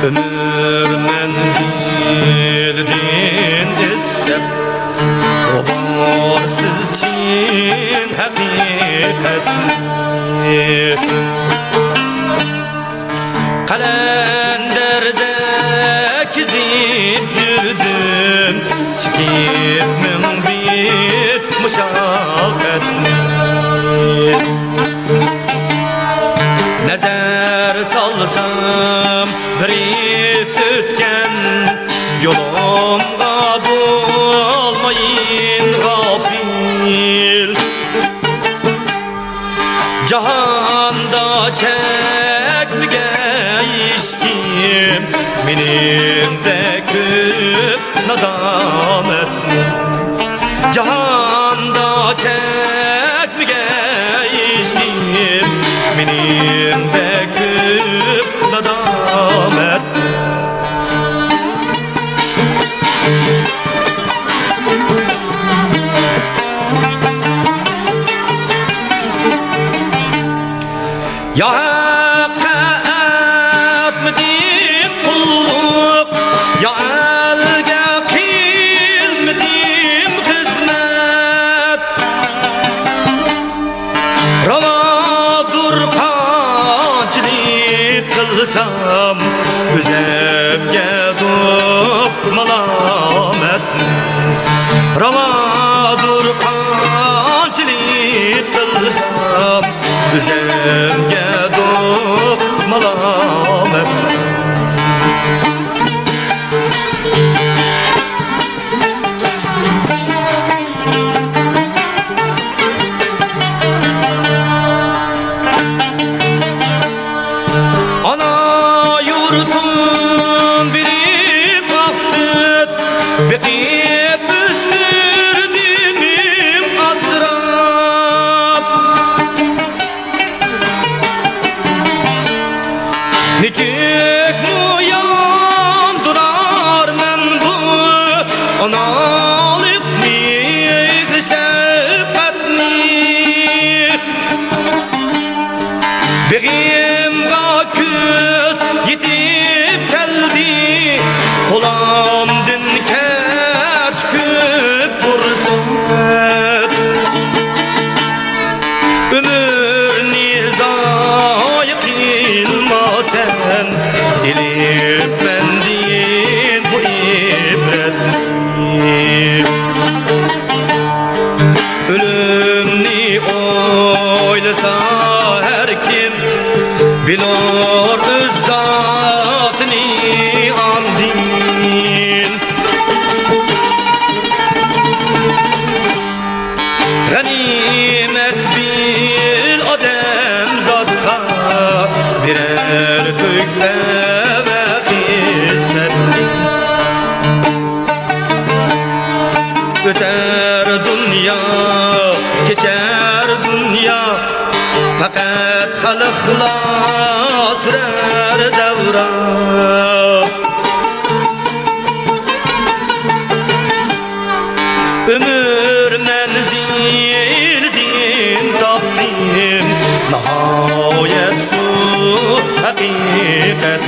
Ömür menzildin istep Obarsız için hakikatni Kalenderdeki zip jürdüm Çekip min bir muşakkatni Nezer salsam bir ötken Yolumga bulmayın gafil Cahanda çekmege işkim Benim de köp nadametli Cahanda çekmege işkim Benim de köp nadametli Ya hakka etmedim kulluk Ya elge kılmedim hizmet Ravadur kaçlık kılsam Üzemge dup malamet Ravadur kaçlık kılsam Üzemge dup malamet Ana yurdum bir baksıt Bekip üstürdüm asrap Niçik muyan durar men bu Analık miydi şefkatni Begim küs yetip geldi Kolamdın ket küp bursat Ömür nizayı kılmasen Elip bendin bu ibretni Ölümni oylasa her kim Bilor öz zatını andin Ganimet bil adem zatka Birer tükle ve hizmetli Öter dünya, geçer dünya Fakat halıklar sürer devran Ömür menzildin takdim Nihayet şu hakikat